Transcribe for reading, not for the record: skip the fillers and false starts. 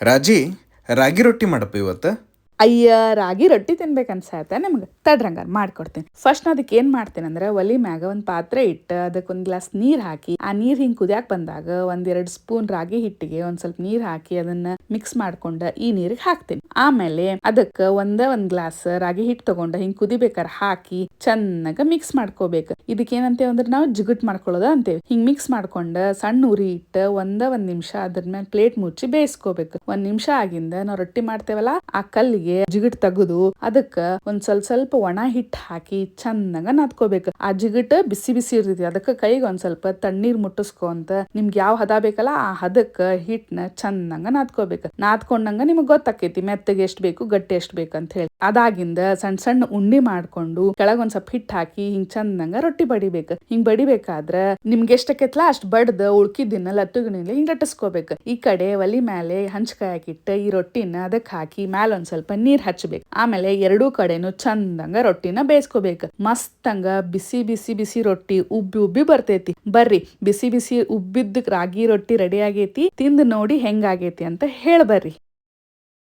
ರಾಜಿ, ರಾಗಿ ರೊಟ್ಟಿ ಮಾಡಪ್ಪ ಇವತ್ತು. ಅಯ್ಯ, ರಾಗಿ ರೊಟ್ಟಿ ತಿನ್ಬೇಕು ಅನ್ಸಾತ ನಿಮ್ಗೆ. ತಡ್ರಂಗಾರ ಮಾಡ್ಕೊಡ್ತೀನಿ. ಫಸ್ಟ್ ಅದಕ್ಕೆ ಏನ್ ಮಾಡ್ತೀನಿ ಅಂದ್ರೆ, ಒಲಿ ಮ್ಯಾಗ ಒಂದ್ ಪಾತ್ರೆ ಇಟ್ಟು ಅದಕ್ಕೆ ಒಂದ್ ಗ್ಲಾಸ್ ನೀರ್ ಹಾಕಿ, ಆ ನೀರ್ ಹಿಂಗ್ ಕುದಿಯಾಕ್ ಬಂದಾಗ 1-2 ಸ್ಪೂನ್ ರಾಗಿ ಹಿಟ್ಟಿಗೆ ಒಂದ್ ಸ್ವಲ್ಪ ನೀರ್ ಹಾಕಿ ಅದನ್ನ ಮಿಕ್ಸ್ ಮಾಡ್ಕೊಂಡ ಈ ನೀರಿಗೆ ಹಾಕ್ತೀನಿ. ಆಮೇಲೆ ಅದಕ್ಕ ಒಂದ್ ಗ್ಲಾಸ್ ರಾಗಿ ಹಿಟ್ಟು ತಗೊಂಡ ಹಿಂಗ್ ಕುದಿಬೇಕಾರ ಹಾಕಿ ಚೆನ್ನಾಗ ಮಿಕ್ಸ್ ಮಾಡ್ಕೋಬೇಕು. ಇದಕ್ಕೆ ಏನಂತೇವ್ ಅಂದ್ರೆ ನಾವು ಜಿಗುಟ್ ಮಾಡ್ಕೊಳ್ಳೋದ ಅಂತೇವಿ. ಹಿಂಗ್ ಮಿಕ್ಸ್ ಮಾಡ್ಕೊಂಡ ಸಣ್ಣ ಉರಿ ಇಟ್ಟು ಒಂದ್ ನಿಮಿಷ ಅದ್ರ ಮೇಲೆ ಪ್ಲೇಟ್ ಮುಚ್ಚಿ ಬೇಯಿಸ್ಕೋಬೇಕು. 1 ನಿಮಿಷ ಆಗಿಂದ ನಾವು ರೊಟ್ಟಿ ಮಾಡ್ತೇವಲ್ಲ, ಆ ಕಲ್ಲಿಗೆ ಜಿಗಿಟ್ ತೆಗೆದು ಅದಕ್ಕ ಒಂದ್ ಸ್ವಲ್ಪ ಒಣ ಹಿಟ್ಟು ಹಾಕಿ ಚೆನ್ನಾಗ ನಾದ್ಕೋಬೇಕು. ಆ ಜಿಗಿಟ್ ಬಿಸಿ ಬಿಸಿ ಇರ್ತೈತಿ, ಅದಕ್ಕ ಕೈಗೆ ಒಂದ್ ಸ್ವಲ್ಪ ತಣ್ಣೀರ್ ಮುಟ್ಟಿಸ್ಕೊಂತ ನಿಮ್ಗೆ ಯಾವ ಹದ ಬೇಕಲ್ಲ ಆ ಹದಕ್ಕ ಹಿಟ್ನ ಚೆನ್ನಾಗ ನಾದ್ಕೋಬೇಕು. ನಾದ್ಕೊಂಡಂಗ ನಿಮ್ಗೆ ಗೊತ್ತಾಕೈತಿ ಮೆತ್ತಗೆ ಎಷ್ಟ್ ಬೇಕು ಗಟ್ಟಿ ಎಷ್ಟ್ ಬೇಕು ಅಂತ ಹೇಳಿ. ಅದಾಗಿಂದ ಸಣ್ಣ ಸಣ್ಣ ಉಂಡಿ ಮಾಡ್ಕೊಂಡು ಕೆಳಗ್ ಒಂದ್ ಸ್ವಲ್ಪ ಹಿಟ್ಟು ಹಾಕಿ ಹಿಂಗ್ ಚಂದಂಗ ರೊಟ್ಟಿ ಬಡಿಬೇಕು. ಹಿಂಗ್ ಬಡಿಬೇಕಾದ್ರ ನಿಮ್ಗೆ ಎಷ್ಟಕ್ಕೆತ್ಲ ಅಷ್ಟ್ ಬಡ್ದ ಉಳ್ಕಿದ್ದನ್ನ ಲತ್ತುಗಿನಿಂದ ಹಿಂಗ್ ಲಟ್ಟಿಸ್ಕೋಬೇಕು. ಈ ಕಡೆ ಒಲಿ ಮೇಲೆ ಹಂಚ್ಕಾಯಿ ಹಾಕಿಟ್ಟ ಈ ರೊಟ್ಟಿನ ಅದಕ್ ಹಾಕಿ ಮ್ಯಾಲ ಒಂದ್ ಸ್ವಲ್ಪ ನೀರ್ ಹಚ್ಬೇಕು. ಆಮೇಲೆ ಎರಡೂ ಕಡೆನು ಚಂದಂಗ ರೊಟ್ಟಿನ ಬೇಯಿಸ್ಕೋಬೇಕು. ಮಸ್ತಂಗ ಬಿಸಿ ಬಿಸಿ ಬಿಸಿ ರೊಟ್ಟಿ ಉಬ್ಬಿ ಉಬ್ಬಿ ಬರ್ತೈತಿ. ಬರ್ರಿ, ಬಿಸಿ ಬಿಸಿ ಉಬ್ಬಿದ್ದ ರಾಗಿ ರೊಟ್ಟಿ ರೆಡಿ ಆಗೈತಿ. ತಿಂದು ನೋಡಿ ಹೆಂಗಾಗೈತಿ ಅಂತ ಹೇಳ್ಬರ್ರಿ.